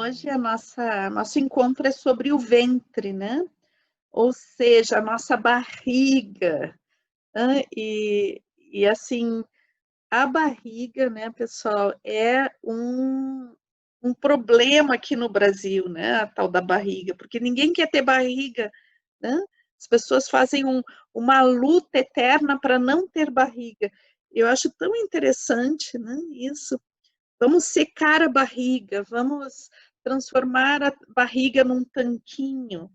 hoje nosso encontro é sobre o ventre, né? Ou seja, a nossa barriga. Né? E assim, a barriga, né, pessoal, é um problema aqui no Brasil, né? A tal da barriga, porque ninguém quer ter barriga, né? As pessoas fazem uma luta eterna para não ter barriga. Eu acho tão interessante, né, isso. Vamos secar a barriga, vamos transformar a barriga num tanquinho,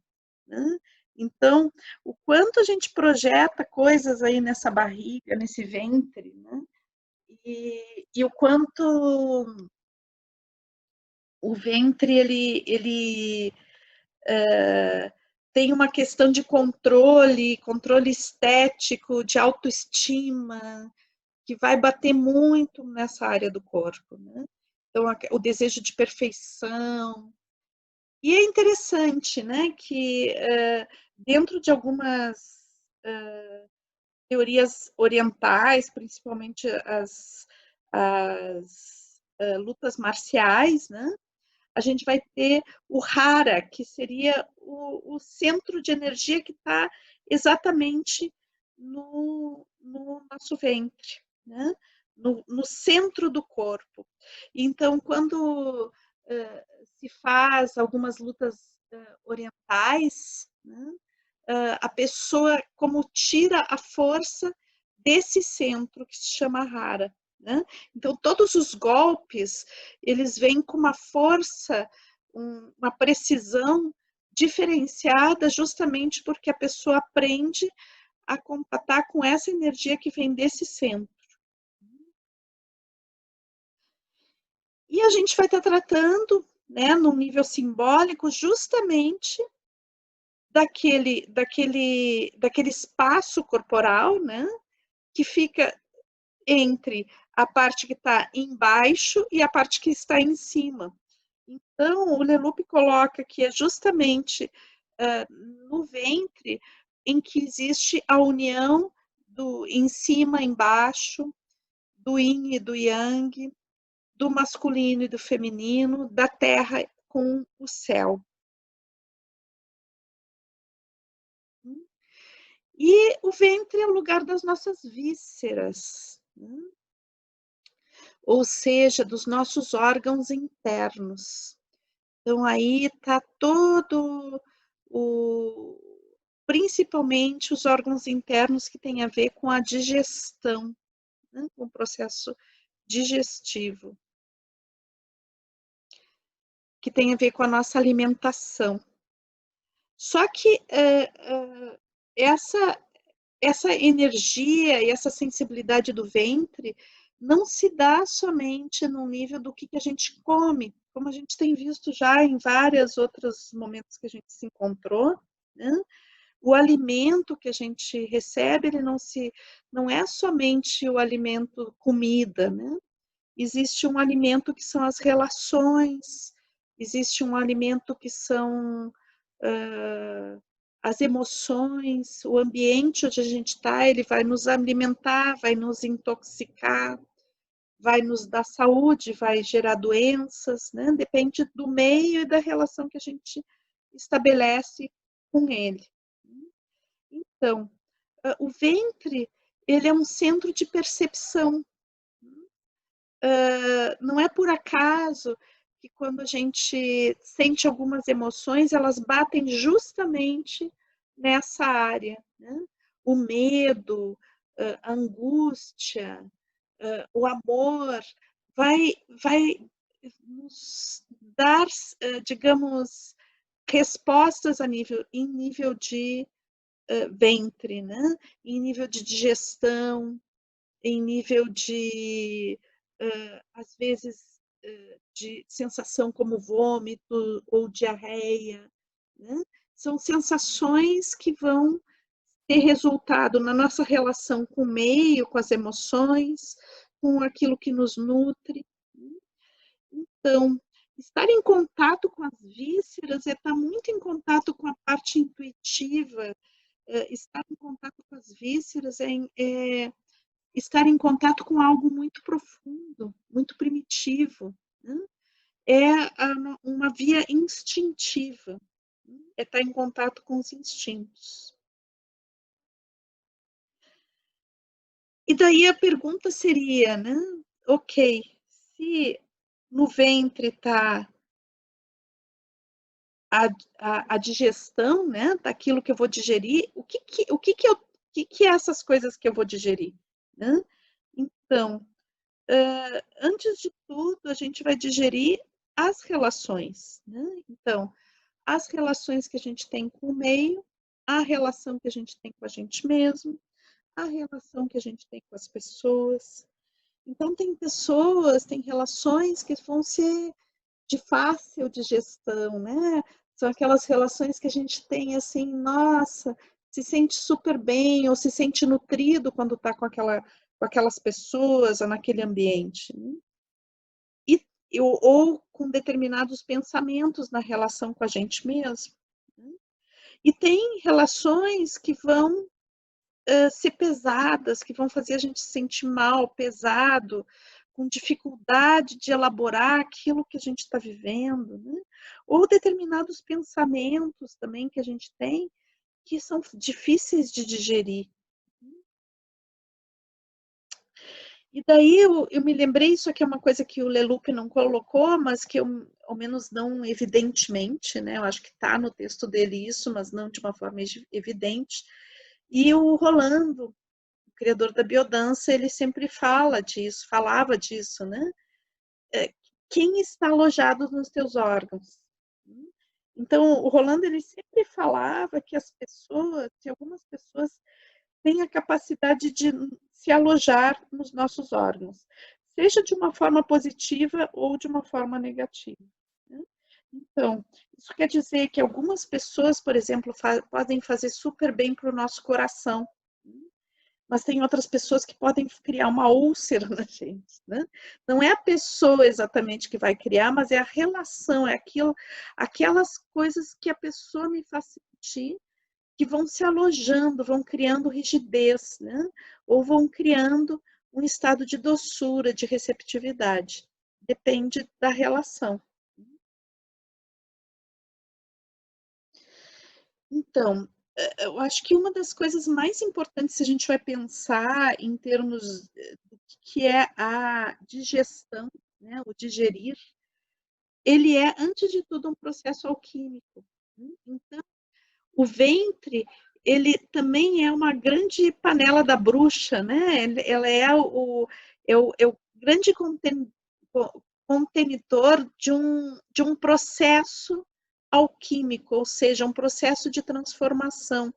né? Então, o quanto a gente projeta coisas aí nessa barriga, nesse ventre, né? E o quanto o ventre, ele tem uma questão de controle estético, de autoestima, que vai bater muito nessa área do corpo, né? Então, o desejo de perfeição. E é interessante, né, que dentro de algumas teorias orientais, principalmente as lutas marciais, né, a gente vai ter o Hara, que seria o centro de energia que está exatamente no nosso ventre, né? No centro do corpo. Então, quando se faz algumas lutas orientais, né? A pessoa como tira a força desse centro que se chama Hara. Né? Então, todos os golpes, eles vêm com uma força, uma precisão diferenciada, justamente porque a pessoa aprende a compatar com essa energia que vem desse centro. E a gente vai estar tratando, né, num nível simbólico, justamente daquele espaço corporal, né, que fica entre a parte que está embaixo e a parte que está em cima. Então, o Leloup coloca que é justamente no ventre em que existe a união do em cima, embaixo, do yin e do yang, do masculino e do feminino, da terra com o céu. E o ventre é o lugar das nossas vísceras, né? Ou seja, dos nossos órgãos internos. Então, aí está todo principalmente os órgãos internos que têm a ver com a digestão, né? Com o processo digestivo, que tem a ver com a nossa alimentação. Só que essa energia e essa sensibilidade do ventre não se dá somente no nível do que a gente come, como a gente tem visto já em vários outros momentos que a gente se encontrou, né? O alimento que a gente recebe, ele não é somente o alimento comida, né? Existe um alimento que são as relações, existe um alimento que são as emoções, o ambiente onde a gente está, ele vai nos alimentar, vai nos intoxicar, vai nos dar saúde, vai gerar doenças, né? Depende do meio e da relação que a gente estabelece com ele. Então, o ventre, ele é um centro de percepção. Não é por acaso que quando a gente sente algumas emoções, elas batem justamente nessa área, né? O medo, a angústia, o amor, vai nos dar, digamos, respostas em nível de ventre, né? Em nível de digestão, em nível de, às vezes, de sensação como vômito ou diarreia, né? São sensações que vão ter resultado na nossa relação com o meio, com as emoções, com aquilo que nos nutre. Então, estar em contato com as vísceras é estar muito em contato com a parte intuitiva, estar em contato com as vísceras é estar em contato com algo muito profundo, muito primitivo, né? É um uma via instintiva, é estar em contato com os instintos. E daí a pergunta seria, né, ok, se no ventre está a digestão, né, daquilo que eu vou digerir, o que é essas coisas que eu vou digerir, né? Então, antes de tudo, a gente vai digerir as relações, né? Então, as relações que a gente tem com o meio, a relação que a gente tem com a gente mesmo, a relação que a gente tem com as pessoas. Então, tem pessoas, tem relações que vão ser de fácil digestão, né? São aquelas relações que a gente tem assim, nossa, se sente super bem ou se sente nutrido quando está com aquelas pessoas ou naquele ambiente. Né? Ou com determinados pensamentos na relação com a gente mesmo. Né? E tem relações que vão ser pesadas, que vão fazer a gente se sentir mal, pesado, com dificuldade de elaborar aquilo que a gente está vivendo, né? Ou determinados pensamentos também que a gente tem que são difíceis de digerir. E daí eu me lembrei, isso aqui é uma coisa que o Leluc não colocou, mas que eu, ao menos não evidentemente, né? Eu acho que está no texto dele isso, mas não de uma forma evidente. E o Rolando, o criador da biodança, ele sempre falava disso, né? Quem está alojado nos teus órgãos? Então, o Rolando, ele sempre falava que algumas pessoas têm a capacidade de se alojar nos nossos órgãos, seja de uma forma positiva ou de uma forma negativa. Né? Então, isso quer dizer que algumas pessoas, por exemplo, podem fazer super bem para o nosso coração, mas tem outras pessoas que podem criar uma úlcera na gente, né? Não é a pessoa exatamente que vai criar, mas é a relação, aquelas coisas que a pessoa me faz sentir que vão se alojando, vão criando rigidez, né? Ou vão criando um estado de doçura, de receptividade. Depende da relação. Então, eu acho que uma das coisas mais importantes, se a gente vai pensar em termos do que é a digestão, né, o digerir, ele é, antes de tudo, um processo alquímico. Né? Então, o ventre, ele também é uma grande panela da bruxa, né? Ela é o grande contenedor de um processo alquímico, ou seja, um processo de transformação,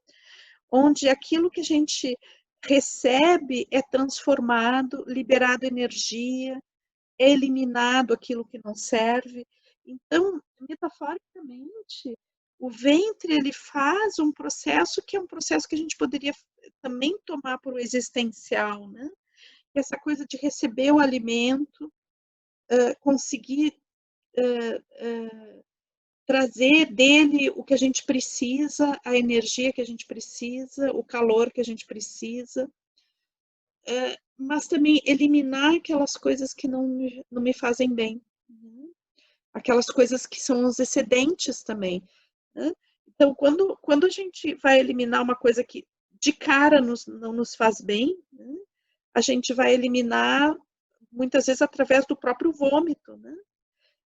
onde aquilo que a gente recebe é transformado, liberado energia, é eliminado aquilo que não serve. Então, metaforicamente, o ventre ele faz um processo que é um processo que a gente poderia também tomar por existencial, né? Essa coisa de receber o alimento, conseguir trazer dele o que a gente precisa, a energia que a gente precisa, o calor que a gente precisa, mas também eliminar aquelas coisas que não me fazem bem, né? Aquelas coisas que são os excedentes também, né? Então, quando a gente vai eliminar uma coisa que de cara não nos faz bem, né? A gente vai eliminar muitas vezes através do próprio vômito, né?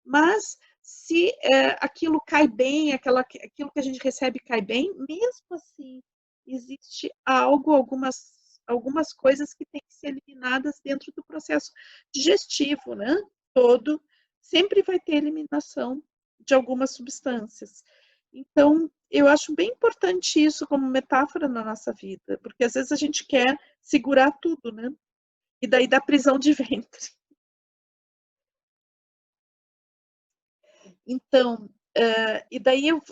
Mas se aquilo cai bem, aquilo que a gente recebe cai bem, mesmo assim, existe algumas coisas que têm que ser eliminadas dentro do processo digestivo, né? Todo, sempre vai ter eliminação de algumas substâncias. Então, eu acho bem importante isso como metáfora na nossa vida, porque às vezes a gente quer segurar tudo, né? E daí dá prisão de ventre. Então, e daí eu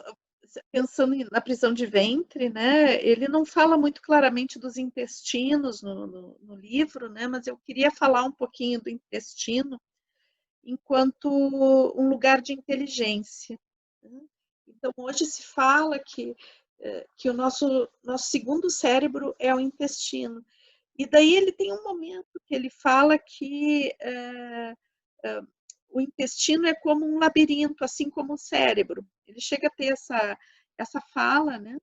pensando na prisão de ventre, né? Ele não fala muito claramente dos intestinos no livro, né? Mas eu queria falar um pouquinho do intestino enquanto um lugar de inteligência. Né? Então, hoje se fala que o nosso segundo cérebro é o intestino. E daí ele tem um momento que ele fala que o intestino é como um labirinto, assim como o cérebro. Ele chega a ter essa fala, né?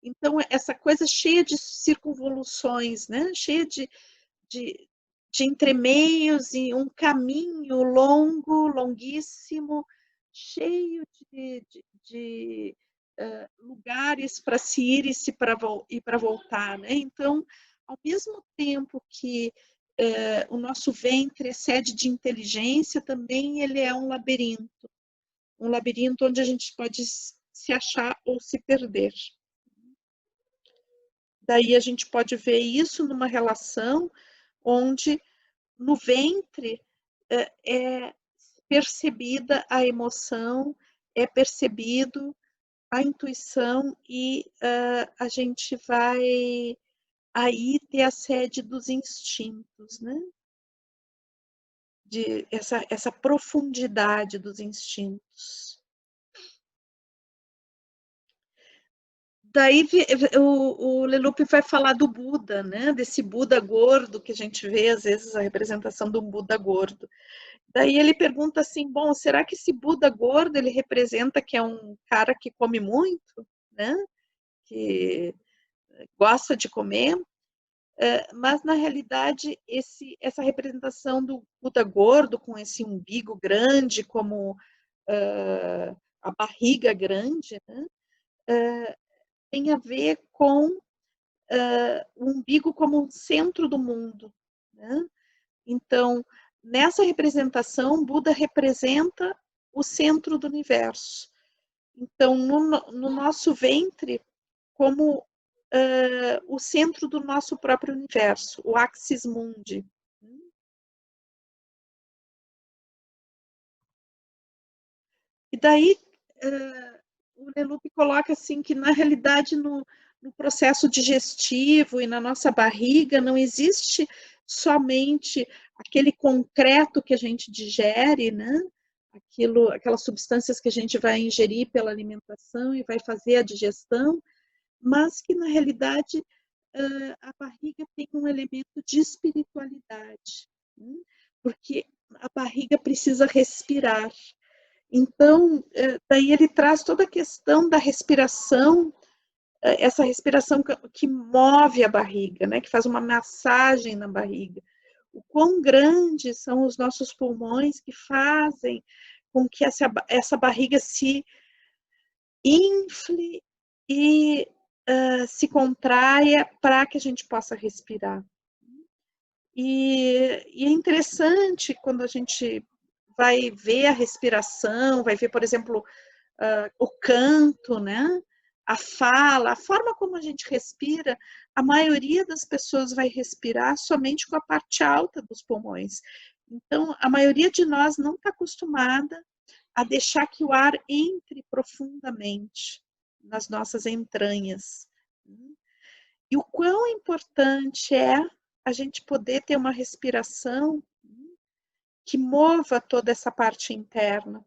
Então, essa coisa cheia de circunvoluções, né? Cheia de, de entremeios e um caminho longo, longuíssimo, cheio de lugares para se ir e para voltar, né? Então, ao mesmo tempo que o nosso ventre é sede de inteligência, também ele é um labirinto onde a gente pode se achar ou se perder. Daí a gente pode ver isso numa relação onde no ventre é percebida a emoção, é percebido a intuição e a gente vai aí ter a sede dos instintos, né? De essa profundidade dos instintos. Daí o Leloup vai falar do Buda, né? Desse Buda gordo que a gente vê, às vezes, a representação de um Buda gordo. Daí ele pergunta assim, bom, será que esse Buda gordo, ele representa que é um cara que come muito, né? Que gosta de comer? Mas, na realidade, essa representação do Buda gordo, com esse umbigo grande, como a barriga grande, né? Tem a ver com o umbigo como um centro do mundo, né? Então, nessa representação, Buda representa o centro do universo. Então, no nosso ventre, como o centro do nosso próprio universo, o axis mundi. E daí, o Leloup coloca assim que, na realidade, no processo digestivo e na nossa barriga, não existe somente aquele concreto que a gente digere, né? Aquelas substâncias que a gente vai ingerir pela alimentação e vai fazer a digestão, mas que, na realidade, a barriga tem um elemento de espiritualidade, né? Porque a barriga precisa respirar. Então, daí ele traz toda a questão da respiração, essa respiração que move a barriga, né? Que faz uma massagem na barriga. O quão grandes são os nossos pulmões que fazem com que essa barriga se infle e se contraia para que a gente possa respirar. E é interessante quando a gente vai ver a respiração, vai ver, por exemplo, o canto, né? A fala, a forma como a gente respira, a maioria das pessoas vai respirar somente com a parte alta dos pulmões. Então, a maioria de nós não está acostumada a deixar que o ar entre profundamente nas nossas entranhas. E o quão importante é a gente poder ter uma respiração que mova toda essa parte interna,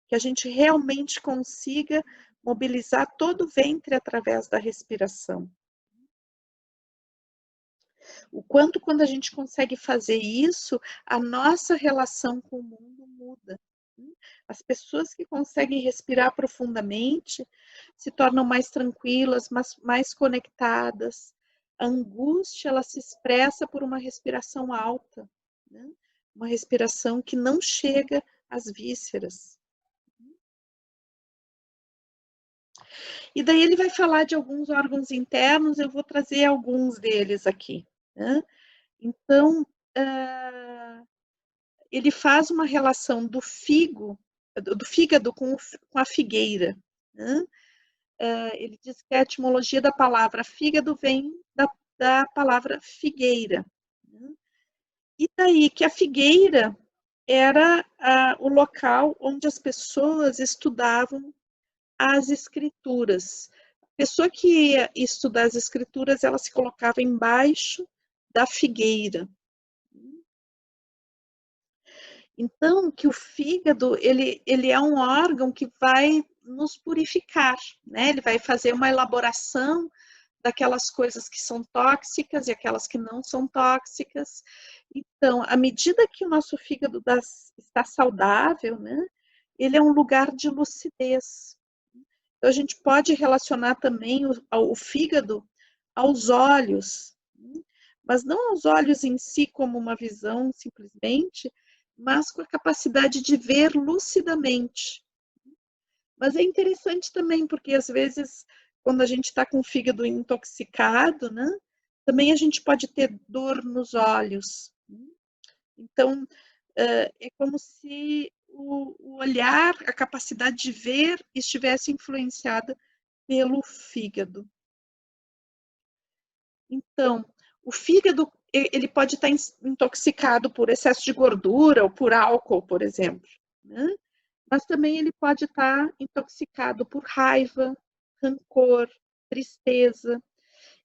que a gente realmente consiga mobilizar todo o ventre através da respiração. O quanto, quando a gente consegue fazer isso, a nossa relação com o mundo muda. As pessoas que conseguem respirar profundamente se tornam mais tranquilas, mais conectadas. A angústia, ela se expressa por uma respiração alta, né? Uma respiração que não chega às vísceras. E daí ele vai falar de alguns órgãos internos, eu vou trazer alguns deles aqui, né? Então, ele faz uma relação do fígado com a figueira, né? Ele diz que a etimologia da palavra fígado vem da palavra figueira, né? E daí que a figueira era o local onde as pessoas estudavam as escrituras. A pessoa que ia estudar as escrituras, ela se colocava embaixo da figueira. Então, que o fígado, ele é um órgão que vai nos purificar, né? Ele vai fazer uma elaboração daquelas coisas que são tóxicas e aquelas que não são tóxicas. Então, à medida que o nosso fígado está saudável, né, ele é um lugar de lucidez. Então, a gente pode relacionar também o fígado aos olhos, né, mas não aos olhos em si como uma visão simplesmente, mas com a capacidade de ver lucidamente. Mas é interessante também, porque às vezes, quando a gente está com o fígado intoxicado, né, também a gente pode ter dor nos olhos. Então, é como se o olhar, a capacidade de ver, estivesse influenciada pelo fígado. Então, o fígado, ele pode estar intoxicado por excesso de gordura ou por álcool, por exemplo, né? Mas também ele pode estar intoxicado por raiva, rancor, tristeza.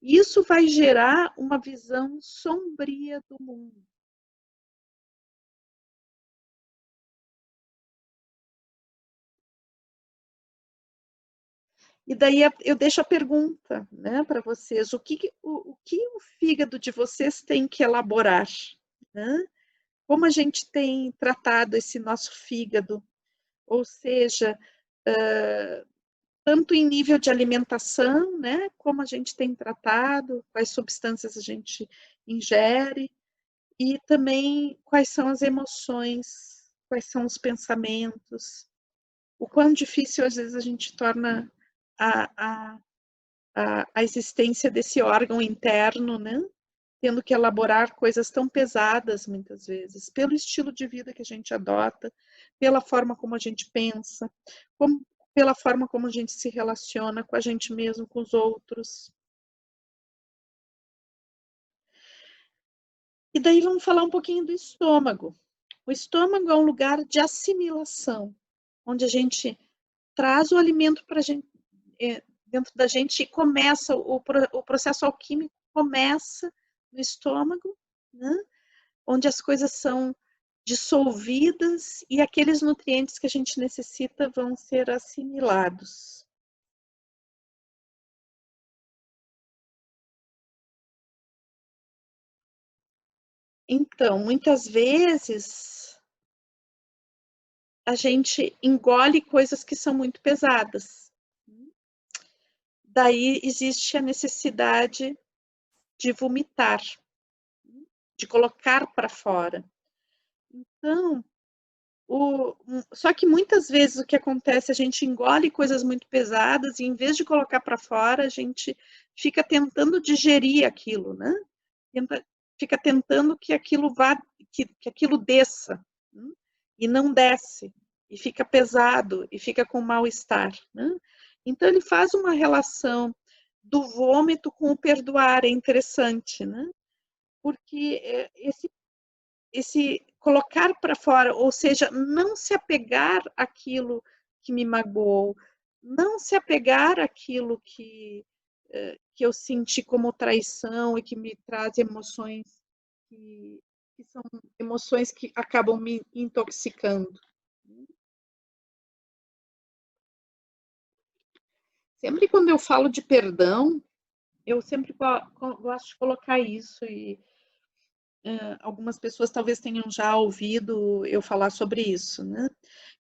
E isso vai gerar uma visão sombria do mundo. E daí eu deixo a pergunta, né, para vocês: o que o fígado de vocês tem que elaborar, né? Como a gente tem tratado esse nosso fígado? Ou seja, tanto em nível de alimentação, né, como a gente tem tratado, quais substâncias a gente ingere, e também quais são as emoções, quais são os pensamentos, o quão difícil às vezes a gente torna a, a, a existência desse órgão interno, né? Tendo que elaborar coisas tão pesadas muitas vezes, pelo estilo de vida que a gente adota, pela forma como a gente pensa, pela forma como a gente se relaciona com a gente mesmo, com os outros. E daí vamos falar um pouquinho do estômago. O estômago é um lugar de assimilação, onde a gente traz o alimento para gente, dentro da gente e começa, o processo alquímico começa no estômago, né? Onde as coisas são dissolvidas e aqueles nutrientes que a gente necessita vão ser assimilados. Então, muitas vezes a gente engole coisas que são muito pesadas. Daí existe a necessidade de vomitar, de colocar para fora. Então, só que muitas vezes o que acontece, a gente engole coisas muito pesadas e em vez de colocar para fora, a gente fica tentando digerir aquilo, né? Fica tentando que aquilo vá, que aquilo desça, né? E não desce, e fica pesado, e fica com mal-estar, né? Então ele faz uma relação do vômito com o perdoar, é interessante, né? Porque esse colocar para fora, ou seja, não se apegar àquilo que me magoou, não se apegar àquilo que eu senti como traição e que me traz emoções que são emoções que acabam me intoxicando. Sempre quando eu falo de perdão, eu sempre gosto de colocar isso e algumas pessoas talvez tenham já ouvido eu falar sobre isso, né?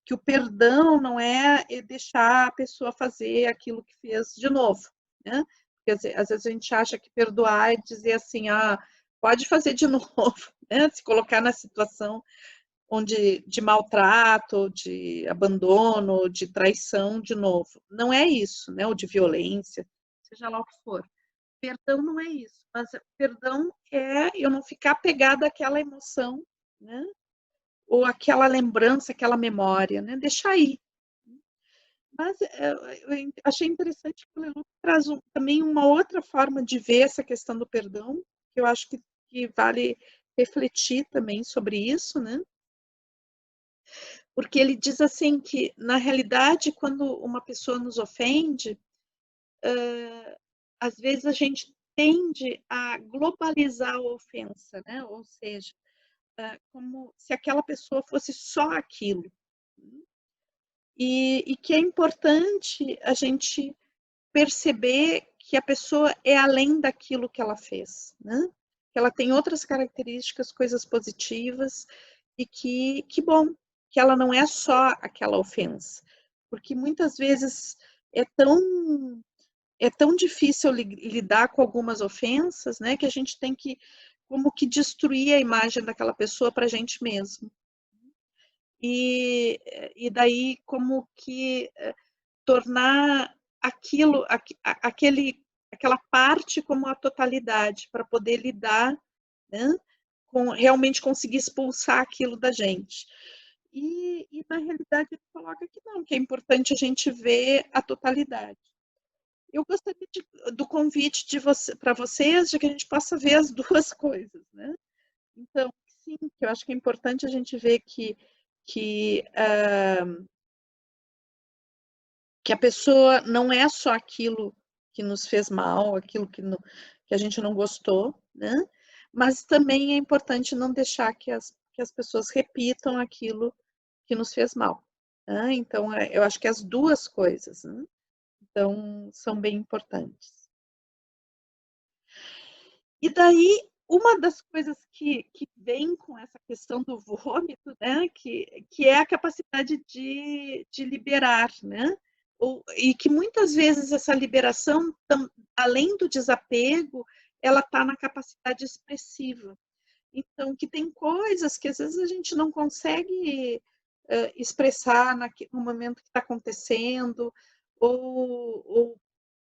Que o perdão não é deixar a pessoa fazer aquilo que fez de novo, né? Porque às vezes a gente acha que perdoar é dizer assim, ah, pode fazer de novo, né? Se colocar na situação onde de maltrato, de abandono, de traição de novo. Não é isso, né? Ou de violência, seja lá o que for. Perdão não é isso, mas perdão é eu não ficar apegada àquela emoção, né? Ou aquela lembrança, aquela memória, né? Deixar ir. Mas eu achei interessante que o Lelu traz também uma outra forma de ver essa questão do perdão, que eu acho que vale refletir também sobre isso, né? Porque ele diz assim que, na realidade, quando uma pessoa nos ofende, às vezes a gente tende a globalizar a ofensa, né? Ou seja, como se aquela pessoa fosse só aquilo. E que é importante a gente perceber que a pessoa é além daquilo que ela fez, né? que ela tem outras características, coisas positivas, e que bom, que ela não é só aquela ofensa. Porque muitas vezes é tão difícil lidar com algumas ofensas, né, que a gente tem que como que destruir a imagem daquela pessoa para a gente mesmo. E daí como que tornar aquela parte como a totalidade, para poder lidar, né, com realmente conseguir expulsar aquilo da gente. E na realidade ele coloca que não, que é importante a gente ver a totalidade. Eu gostaria do convite para vocês, de que a gente possa ver as duas coisas, né? Então, sim, que eu acho que é importante a gente ver que a pessoa não é só aquilo que nos fez mal, aquilo que a gente não gostou, né? Mas também é importante não deixar que as pessoas repitam aquilo que nos fez mal. Né? Então, eu acho que as duas coisas, né? Então, são bem importantes. E daí, uma das coisas que vem com essa questão do vômito, né, que é a capacidade de liberar, né? E que muitas vezes essa liberação, além do desapego, ela está na capacidade expressiva. Então, que tem coisas que às vezes a gente não consegue expressar no momento que está acontecendo, ou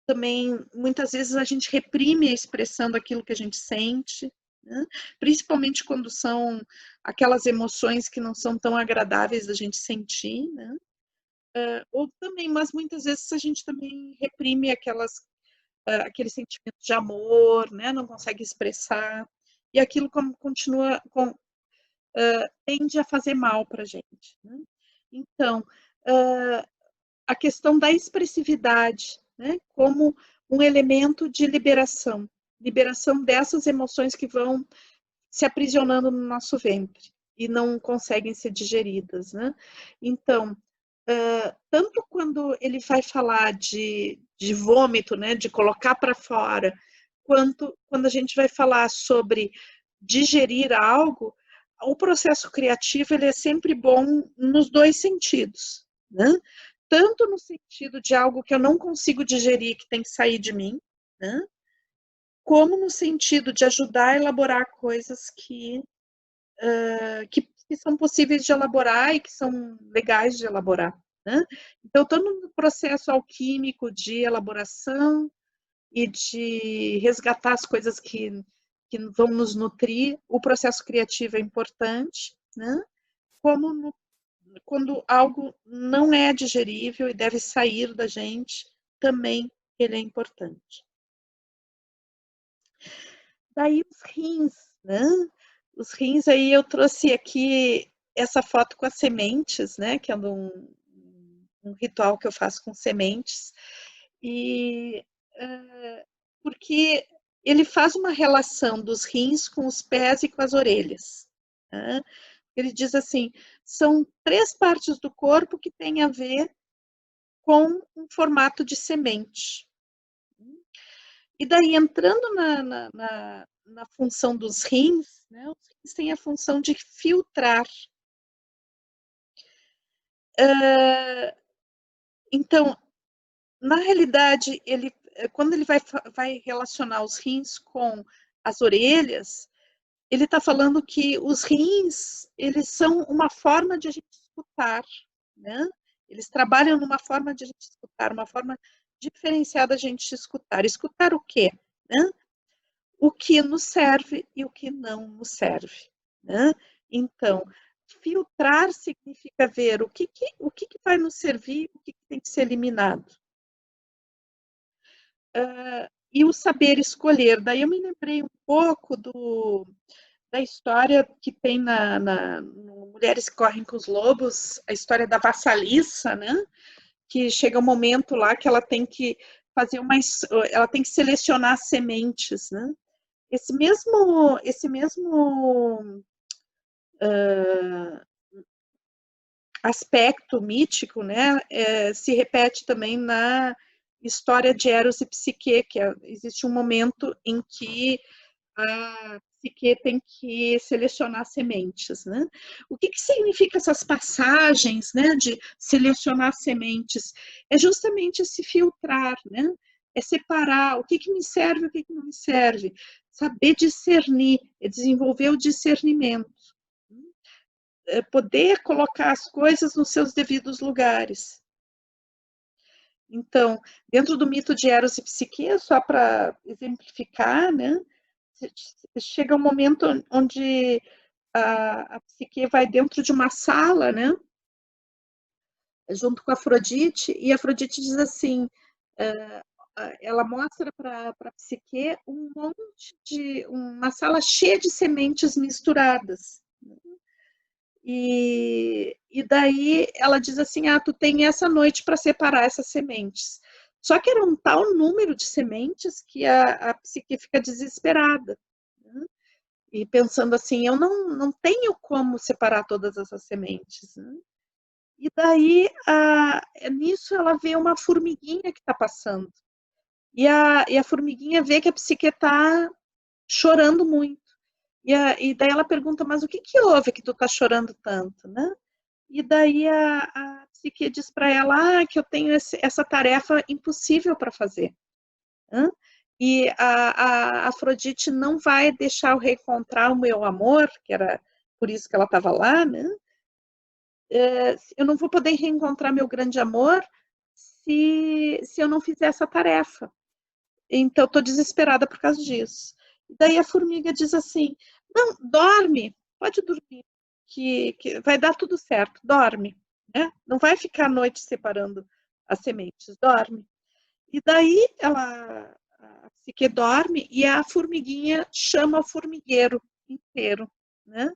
também, muitas vezes, a gente reprime a expressão daquilo que a gente sente, né? Principalmente quando são aquelas emoções que não são tão agradáveis da gente sentir, né? Ou também, mas muitas vezes a gente também reprime aquele sentimento de amor, né? Não consegue expressar, e aquilo continua, tende a fazer mal para a gente, né? Então, a questão da expressividade, né, como um elemento de liberação dessas emoções que vão se aprisionando no nosso ventre e não conseguem ser digeridas, né? Então, tanto quando ele vai falar de vômito, né, de colocar para fora, quanto quando a gente vai falar sobre digerir algo, o processo criativo ele é sempre bom nos dois sentidos, né? Tanto no sentido de algo que eu não consigo digerir, que tem que sair de mim, né? Como no sentido de ajudar a elaborar coisas que são possíveis de elaborar e que são legais de elaborar, né? Então, estou no processo alquímico de elaboração e de resgatar as coisas que vão nos nutrir. O processo criativo é importante, né? Como quando algo não é digerível e deve sair da gente, também ele é importante. Daí os rins, né? Os rins, aí eu trouxe aqui essa foto com as sementes, né? Que é um ritual que eu faço com sementes. E porque ele faz uma relação dos rins com os pés e com as orelhas. Né? Ele diz assim, são 3 partes do corpo que têm a ver com um formato de semente. E daí, entrando na função dos rins, né, os rins têm a função de filtrar. Então, na realidade, quando ele vai relacionar os rins com as orelhas, ele está falando que os rins, eles são uma forma de a gente escutar, né? Eles trabalham numa forma de a gente escutar, uma forma diferenciada de a gente escutar. Escutar o quê? Né? O que nos serve e o que não nos serve, né? Então, filtrar significa ver o que vai nos servir, o que tem que ser eliminado. E o saber escolher. Daí eu me lembrei um pouco da história que tem no Mulheres que Correm com os Lobos, a história da vassaliça, né? Que chega um momento lá que ela tem que ela tem que selecionar sementes, né? Esse mesmo aspecto mítico, né, se repete também na história de Eros e Psique, que existe um momento em que a psique tem que selecionar sementes, né? O que significa essas passagens, né, de selecionar sementes? É justamente esse filtrar, né? É separar o que me serve e o que não me serve. Saber discernir, é desenvolver o discernimento. É poder colocar as coisas nos seus devidos lugares. Então, dentro do mito de Eros e Psique, só para exemplificar, né? Chega um momento onde a Psique vai dentro de uma sala, né? Junto com a Afrodite, e a Afrodite diz assim, ela mostra para a Psique um monte de, uma sala cheia de sementes misturadas. E daí ela diz assim, tu tem essa noite para separar essas sementes. Só que era um tal número de sementes que a Psique fica desesperada, né? E pensando assim, eu não tenho como separar todas essas sementes, né? E daí, nisso ela vê uma formiguinha que está passando. E a formiguinha vê que a Psique está chorando muito. E daí ela pergunta, mas o que houve que tu está chorando tanto, né? E daí a Psique diz para ela que eu tenho essa tarefa impossível para fazer. Né? E a Afrodite não vai deixar eu reencontrar o meu amor, que era por isso que ela estava lá, né? Eu não vou poder reencontrar meu grande amor se eu não fizer essa tarefa. Então, eu estou desesperada por causa disso. E daí a formiga diz assim, não, dorme, pode dormir, que vai dar tudo certo, dorme. Né? Não vai ficar a noite separando as sementes, dorme. E daí a Psique dorme e a formiguinha chama o formigueiro inteiro, né?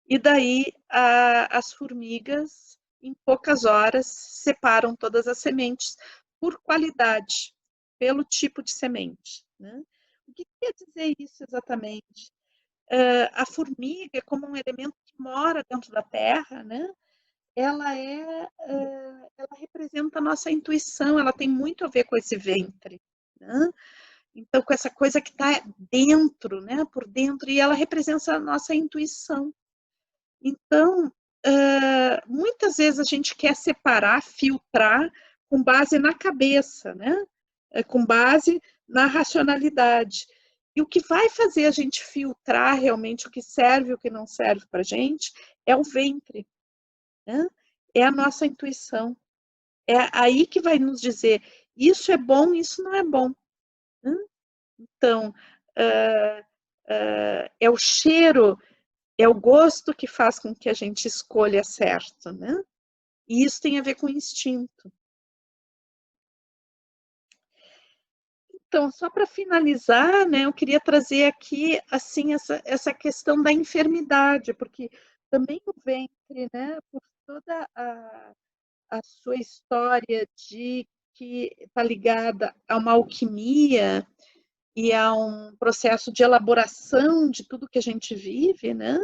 E daí as formigas, em poucas horas, separam todas as sementes por qualidade, pelo tipo de semente, né? O que quer dizer isso exatamente? A formiga, como um elemento que mora dentro da terra, né? Ela representa a nossa intuição, ela tem muito a ver com esse ventre, né? Então, com essa coisa que está dentro, né? Por dentro, e ela representa a nossa intuição. Então, muitas vezes a gente quer separar, filtrar com base na cabeça, né? Com base na racionalidade. E o que vai fazer a gente filtrar realmente o que serve e o que não serve para a gente é o ventre, né? É a nossa intuição. É aí que vai nos dizer isso é bom, isso não é bom. Né? Então, é o cheiro, é o gosto que faz com que a gente escolha certo, né? E isso tem a ver com instinto. Então, só para finalizar, né, eu queria trazer aqui, assim, essa questão da enfermidade, porque também o ventre, né, por toda a sua história de que está ligada a uma alquimia e a um processo de elaboração de tudo que a gente vive, né,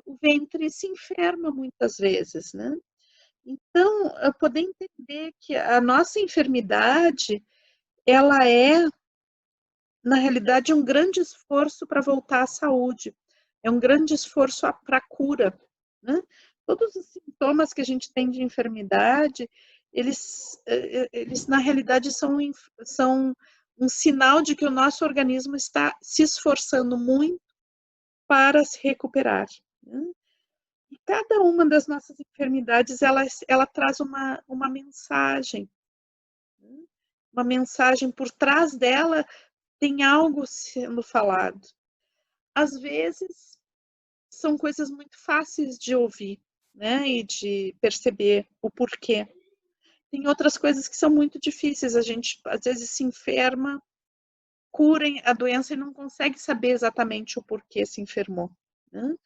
o ventre se enferma muitas vezes, né? Então, poder entender que a nossa enfermidade, ela é, na realidade, um grande esforço para voltar à saúde, é um grande esforço para a cura, né? Todos os sintomas que a gente tem de enfermidade, eles na realidade, são um sinal de que o nosso organismo está se esforçando muito para se recuperar. Né? E cada uma das nossas enfermidades, ela traz uma mensagem. Né? Uma mensagem por trás dela tem algo sendo falado. Às vezes, são coisas muito fáceis de ouvir, né? E de perceber o porquê. Tem outras coisas que são muito difíceis. A gente, às vezes, se enferma, cura a doença e não consegue saber exatamente o porquê se enfermou. Né?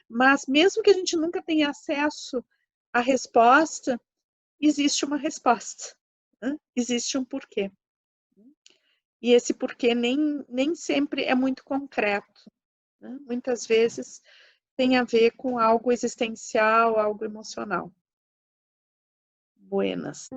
Mas mesmo que a gente nunca tenha acesso à resposta, existe uma resposta, né? Existe um porquê. E esse porquê nem sempre é muito concreto. Né? Muitas vezes tem a ver com algo existencial, algo emocional. Buenas.